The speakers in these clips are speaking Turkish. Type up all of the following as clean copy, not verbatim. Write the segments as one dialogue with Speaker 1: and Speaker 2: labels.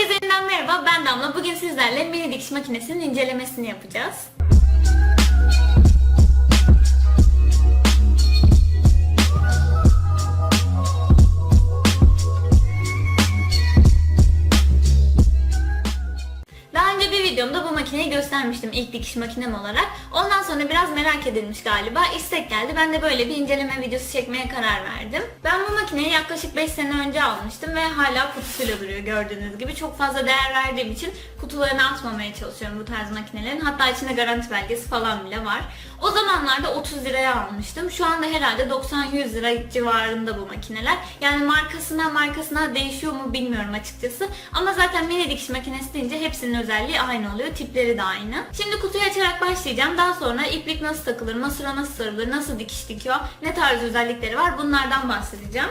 Speaker 1: Herkese yeniden merhaba, ben Damla. Bugün sizlerle mini dikiş makinesinin incelemesini yapacağız. Daha önce bir videomda bu makineyi göstermiştim ilk dikiş makinem olarak. Ondan sonra biraz merak edilmiş galiba. İstek geldi. Ben de böyle bir inceleme videosu çekmeye karar verdim. Ben bu makineyi yaklaşık 5 sene önce almıştım ve hala kutusuyla duruyor gördüğünüz gibi. Çok fazla değer verdiğim için kutularını atmamaya çalışıyorum bu tarz makinelerin. Hatta içinde garanti belgesi falan bile var. O zamanlarda 30 liraya almıştım. Şu anda herhalde 90-100 lira civarında bu makineler. Yani markasına değişiyor mu bilmiyorum açıkçası. Ama zaten mini dikiş makinesi deyince hepsinin özelliği aynı oluyor. Tipleri de aynı. Şimdi kutuyu açarak başlayacağım. Daha sonra iplik nasıl takılır, masura nasıl sarılır, nasıl dikiş dikiyor, ne tarz özellikleri var bunlardan bahsedeceğim.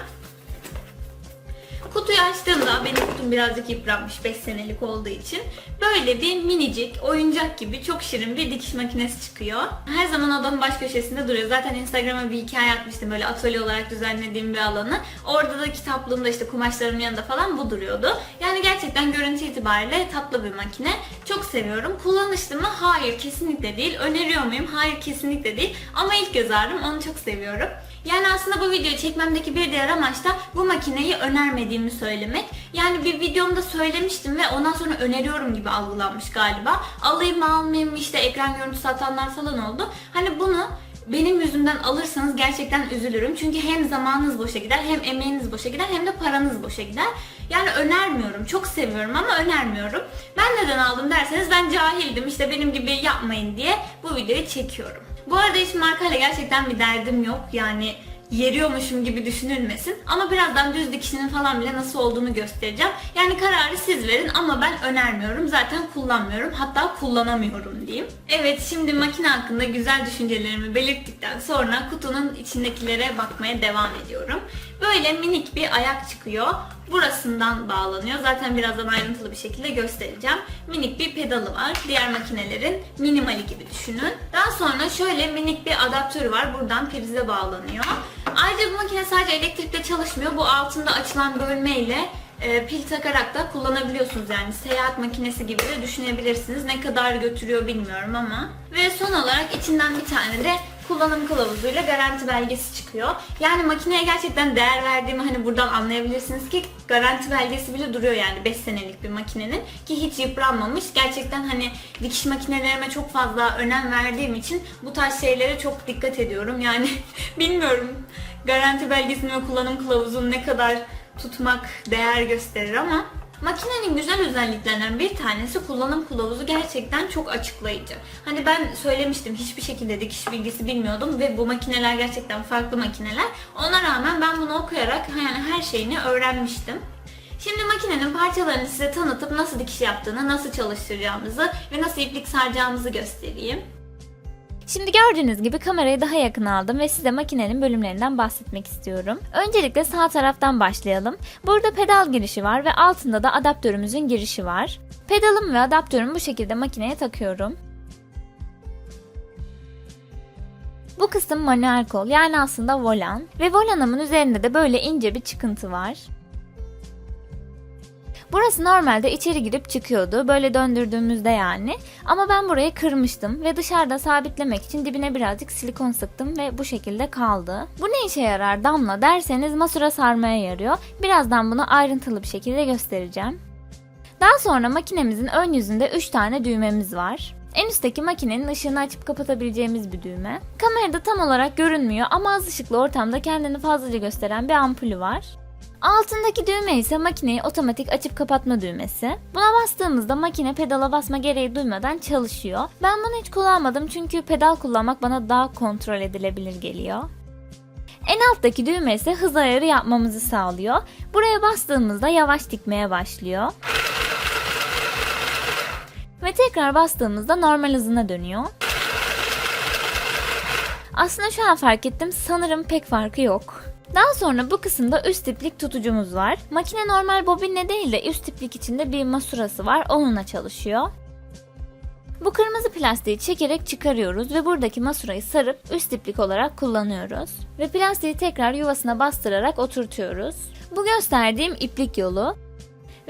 Speaker 1: Kutuyu açtığımda, benim kutum birazcık yıpranmış 5 senelik olduğu için, böyle bir minicik, oyuncak gibi çok şirin bir dikiş makinesi çıkıyor. Her zaman odamın baş köşesinde duruyor. Zaten Instagram'a bir hikaye atmıştım, böyle atölye olarak düzenlediğim bir alanı. Orada da kitaplığımda işte kumaşlarımın yanında falan bu duruyordu. Yani gerçekten görüntü itibariyle tatlı bir makine. Çok seviyorum. Kullanışlı mı? Hayır, kesinlikle değil. Öneriyor muyum? Hayır, kesinlikle değil. Ama ilk göz ağrım, onu çok seviyorum. Yani aslında bu videoyu çekmemdeki bir diğer amaç da bu makineyi önermediğimi söylemek. Yani bir videomda söylemiştim ve ondan sonra öneriyorum gibi algılanmış galiba. Alayım mı almayayım mı, işte ekran görüntüsü atanlar falan oldu. Hani bunu benim yüzümden alırsanız gerçekten üzülürüm. Çünkü hem zamanınız boşa gider, hem emeğiniz boşa gider, hem de paranız boşa gider. Yani önermiyorum. Çok seviyorum ama önermiyorum. Ben neden aldım derseniz, ben cahildim. İşte benim gibi yapmayın diye bu videoyu çekiyorum. Bu arada hiç markayla gerçekten bir derdim yok. Yani yeriyormuşum gibi düşünülmesin. Ama birazdan düz dikişinin falan bile nasıl olduğunu göstereceğim. Yani kararı siz verin ama ben önermiyorum. Zaten kullanmıyorum. Hatta kullanamıyorum diyeyim. Evet, şimdi makine hakkında güzel düşüncelerimi belirttikten sonra kutunun içindekilere bakmaya devam ediyorum. Böyle minik bir ayak çıkıyor. Burasından bağlanıyor. Zaten birazdan ayrıntılı bir şekilde göstereceğim. Minik bir pedalı var. Diğer makinelerin minimali gibi düşünün. Daha sonra şöyle minik bir adaptörü var. Buradan prize bağlanıyor. Ayrıca bu makine sadece elektrikle çalışmıyor. Bu altında açılan bölmeyle pil takarak da kullanabiliyorsunuz. Yani seyahat makinesi gibi de düşünebilirsiniz. Ne kadar götürüyor bilmiyorum ama. Ve son olarak içinden bir tane de kullanım kılavuzuyla garanti belgesi çıkıyor. Yani makineye gerçekten değer verdiğimi hani buradan anlayabilirsiniz ki garanti belgesi bile duruyor, yani 5 senelik bir makinenin ki hiç yıpranmamış. Gerçekten hani dikiş makinelerime çok fazla önem verdiğim için bu tarz şeylere çok dikkat ediyorum. Yani bilmiyorum, garanti belgesini ve kullanım kılavuzunu ne kadar tutmak değer gösterir ama makinenin güzel özelliklerinden bir tanesi kullanım kılavuzu gerçekten çok açıklayıcı. Hani ben söylemiştim, hiçbir şekilde dikiş bilgisi bilmiyordum ve bu makineler gerçekten farklı makineler. Ona rağmen ben bunu okuyarak yani her şeyini öğrenmiştim. Şimdi makinenin parçalarını size tanıtıp nasıl dikiş yaptığını, nasıl çalıştıracağımızı ve nasıl iplik saracağımızı göstereyim.
Speaker 2: Şimdi gördüğünüz gibi kamerayı daha yakın aldım ve size makinenin bölümlerinden bahsetmek istiyorum. Öncelikle sağ taraftan başlayalım. Burada pedal girişi var ve altında da adaptörümüzün girişi var. Pedalım ve adaptörümü bu şekilde makineye takıyorum. Bu kısım manuel kol, yani aslında volan ve volanımın üzerinde de böyle ince bir çıkıntı var. Burası normalde içeri girip çıkıyordu, böyle döndürdüğümüzde yani. Ama ben burayı kırmıştım ve dışarıda sabitlemek için dibine birazcık silikon sıktım ve bu şekilde kaldı. Bu ne işe yarar Damla derseniz, masura sarmaya yarıyor. Birazdan bunu ayrıntılı bir şekilde göstereceğim. Daha sonra makinemizin ön yüzünde 3 tane düğmemiz var. En üstteki makinenin ışığını açıp kapatabileceğimiz bir düğme. Kamerada tam olarak görünmüyor ama az ışıklı ortamda kendini fazlaca gösteren bir ampulü var. Altındaki düğme ise makineyi otomatik açıp kapatma düğmesi. Buna bastığımızda makine pedala basma gereği duymadan çalışıyor. Ben bunu hiç kullanmadım çünkü pedal kullanmak bana daha kontrol edilebilir geliyor. En alttaki düğme ise hız ayarı yapmamızı sağlıyor. Buraya bastığımızda yavaş dikmeye başlıyor. Ve tekrar bastığımızda normal hızına dönüyor. Aslında şu an fark ettim, sanırım pek farkı yok. Daha sonra bu kısımda üst iplik tutucumuz var. Makine normal bobinle değil de üst iplik içinde bir masurası var. Onunla çalışıyor. Bu kırmızı plastiği çekerek çıkarıyoruz ve buradaki masurayı sarıp üst iplik olarak kullanıyoruz. Ve plastiği tekrar yuvasına bastırarak oturtuyoruz. Bu gösterdiğim iplik yolu.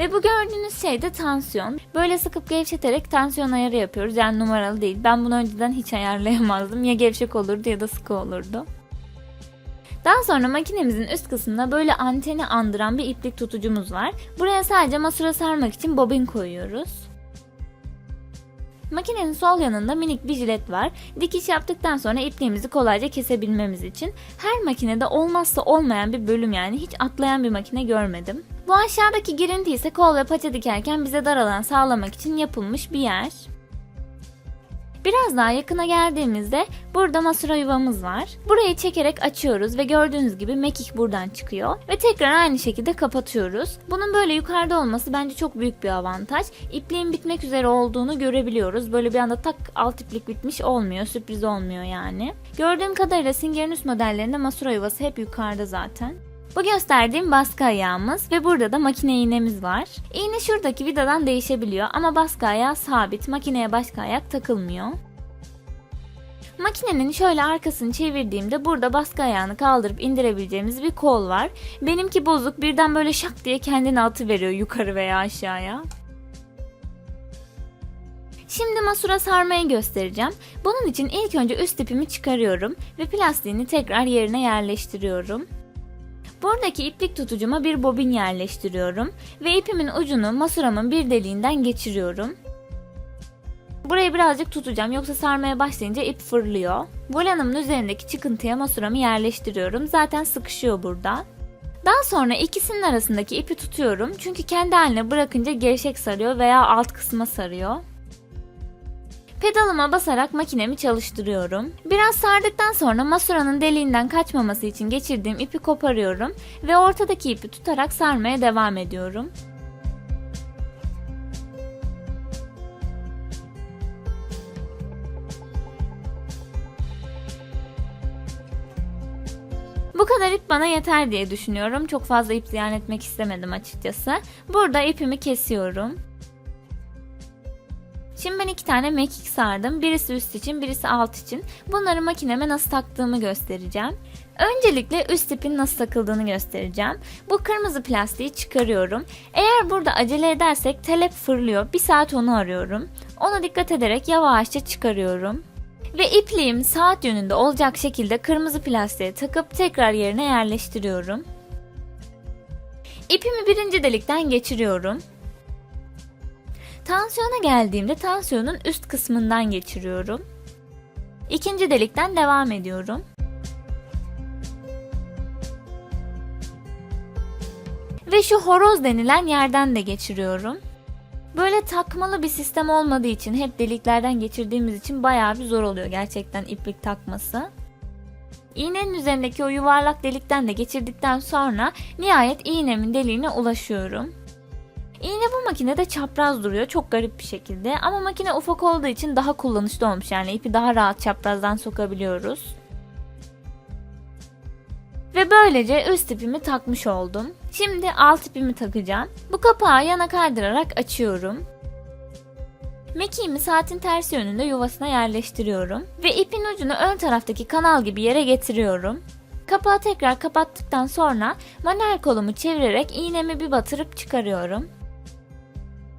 Speaker 2: Ve bu gördüğünüz şey de tansiyon. Böyle sıkıp gevşeterek tansiyon ayarı yapıyoruz. Yani numaralı değil. Ben bunu önceden hiç ayarlayamazdım. Ya gevşek olurdu ya da sıkı olurdu. Daha sonra makinemizin üst kısmında böyle anteni andıran bir iplik tutucumuz var. Buraya sadece masura sarmak için bobin koyuyoruz. Makinenin sol yanında minik bir jilet var. Dikiş yaptıktan sonra ipliğimizi kolayca kesebilmemiz için. Her makinede olmazsa olmayan bir bölüm, yani hiç atlayan bir makine görmedim. Bu aşağıdaki girinti ise kol ve paça dikerken bize dar alan sağlamak için yapılmış bir yer. Biraz daha yakına geldiğimizde burada masura yuvamız var. Burayı çekerek açıyoruz ve gördüğünüz gibi mekik buradan çıkıyor. Ve tekrar aynı şekilde kapatıyoruz. Bunun böyle yukarıda olması bence çok büyük bir avantaj. İpliğin bitmek üzere olduğunu görebiliyoruz. Böyle bir anda tak alt iplik bitmiş olmuyor. Sürpriz olmuyor yani. Gördüğüm kadarıyla Singer'in üst modellerinde masura yuvası hep yukarıda zaten. Bu gösterdiğim baskı ayağımız ve burada da makine iğnemiz var. İğne şuradaki vidadan değişebiliyor ama baskı ayağı sabit, makineye başka ayak takılmıyor. Makinenin şöyle arkasını çevirdiğimde burada baskı ayağını kaldırıp indirebileceğimiz bir kol var. Benimki bozuk, birden böyle şak diye kendini atıveriyor yukarı veya aşağıya. Şimdi masura sarmayı göstereceğim. Bunun için ilk önce üst ipimi çıkarıyorum ve plastiğini tekrar yerine yerleştiriyorum. Buradaki iplik tutucuma bir bobin yerleştiriyorum ve ipimin ucunu masuramın bir deliğinden geçiriyorum. Burayı birazcık tutacağım, yoksa sarmaya başlayınca ip fırlıyor. Volanımın üzerindeki çıkıntıya masuramı yerleştiriyorum. Zaten sıkışıyor burada. Daha sonra ikisinin arasındaki ipi tutuyorum çünkü kendi haline bırakınca gevşek sarıyor veya alt kısma sarıyor. Pedalıma basarak makinemi çalıştırıyorum. Biraz sardıktan sonra masuranın deliğinden kaçmaması için geçirdiğim ipi koparıyorum ve ortadaki ipi tutarak sarmaya devam ediyorum. Bu kadar ip bana yeter diye düşünüyorum. Çok fazla ip ziyan etmek istemedim açıkçası. Burada ipimi kesiyorum. Şimdi ben 2 tane mekik sardım. Birisi üst için, birisi alt için. Bunları makineme nasıl taktığımı göstereceğim. Öncelikle üst ipin nasıl takıldığını göstereceğim. Bu kırmızı plastiği çıkarıyorum. Eğer burada acele edersek tel hep fırlıyor. 1 saat onu arıyorum. Ona dikkat ederek yavaşça çıkarıyorum. Ve ipliğim saat yönünde olacak şekilde kırmızı plastiğe takıp tekrar yerine yerleştiriyorum. İpimi birinci delikten geçiriyorum. Tansiyona geldiğimde tansiyonun üst kısmından geçiriyorum. İkinci delikten devam ediyorum. Ve şu horoz denilen yerden de geçiriyorum. Böyle takmalı bir sistem olmadığı için, hep deliklerden geçirdiğimiz için bayağı bir zor oluyor gerçekten iplik takması. İğnenin üzerindeki o yuvarlak delikten de geçirdikten sonra nihayet iğnemin deliğine ulaşıyorum. İğne bu makinede çapraz duruyor çok garip bir şekilde, ama makine ufak olduğu için daha kullanışlı olmuş, yani ipi daha rahat çaprazdan sokabiliyoruz. Ve böylece üst ipimi takmış oldum. Şimdi alt ipimi takacağım. Bu kapağı yana kaydırarak açıyorum. Mekiğimi saatin ters yönünde yuvasına yerleştiriyorum ve ipin ucunu ön taraftaki kanal gibi yere getiriyorum. Kapağı tekrar kapattıktan sonra manuel kolumu çevirerek iğnemi bir batırıp çıkarıyorum.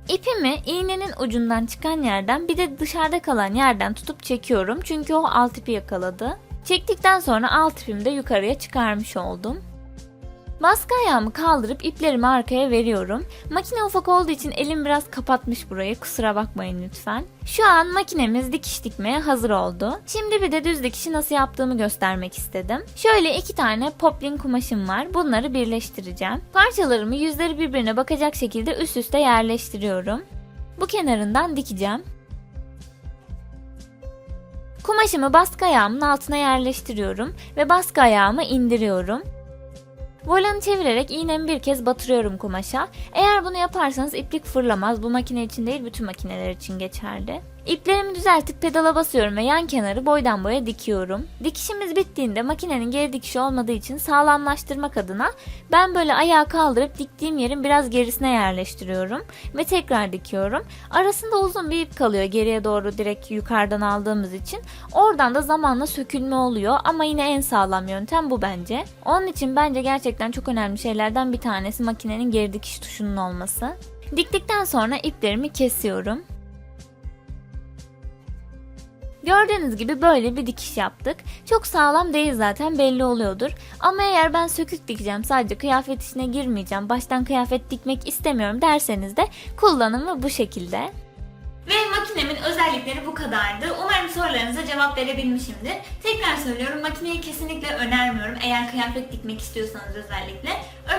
Speaker 2: İpimi iğnenin ucundan çıkan yerden, bir de dışarıda kalan yerden tutup çekiyorum çünkü o alt ipi yakaladı. Çektikten sonra alt ipimi de yukarıya çıkarmış oldum. Baskı ayağımı kaldırıp iplerimi arkaya veriyorum. Makine ufak olduğu için elim biraz kapatmış burayı, kusura bakmayın lütfen. Şu an makinemiz dikiş dikmeye hazır oldu. Şimdi bir de düz dikişi nasıl yaptığımı göstermek istedim. Şöyle 2 tane poplin kumaşım var. Bunları birleştireceğim. Parçalarımı yüzleri birbirine bakacak şekilde üst üste yerleştiriyorum. Bu kenarından dikeceğim. Kumaşımı baskı ayağımın altına yerleştiriyorum ve baskı ayağımı indiriyorum. Volanı çevirerek iğnemi bir kez batırıyorum kumaşa. Eğer bunu yaparsanız iplik fırlamaz. Bu makine için değil, bütün makineler için geçerli. İplerimi düzeltip pedala basıyorum ve yan kenarı boydan boya dikiyorum. Dikişimiz bittiğinde makinenin geri dikişi olmadığı için sağlamlaştırmak adına ben böyle ayağı kaldırıp diktiğim yerin biraz gerisine yerleştiriyorum ve tekrar dikiyorum. Arasında uzun bir ip kalıyor geriye doğru direkt yukarıdan aldığımız için. Oradan da zamanla sökülme oluyor ama yine en sağlam yöntem bu bence. Onun için bence gerçekten çok önemli şeylerden bir tanesi makinenin geri dikiş tuşunun olması. Diktikten sonra iplerimi kesiyorum. Gördüğünüz gibi böyle bir dikiş yaptık. Çok sağlam değil zaten, belli oluyordur. Ama eğer ben sökük dikeceğim, sadece kıyafet işine girmeyeceğim, baştan kıyafet dikmek istemiyorum derseniz de kullanımı bu şekilde.
Speaker 1: Ve makinemin özellikleri bu kadardı. Umarım sorularınıza cevap verebilmişimdir. Tekrar söylüyorum, makineyi kesinlikle önermiyorum. Eğer kıyafet dikmek istiyorsanız özellikle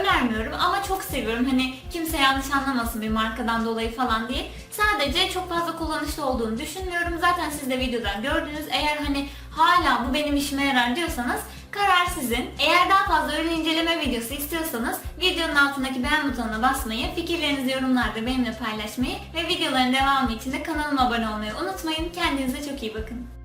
Speaker 1: önermiyorum. Ama çok seviyorum. Hani kimse yanlış anlamasın bir markadan dolayı falan diye. Sadece çok fazla kullanışlı olduğunu düşünmüyorum. Zaten siz de videodan gördünüz. Eğer hani hala bu benim işime yarar diyorsanız karar sizin. Eğer daha fazla ürün inceleme videosu istiyorsanız videonun altındaki beğen butonuna basmayı, fikirlerinizi yorumlarda benimle paylaşmayı ve videoların devamı için de kanalıma abone olmayı unutmayın. Kendinize çok iyi bakın.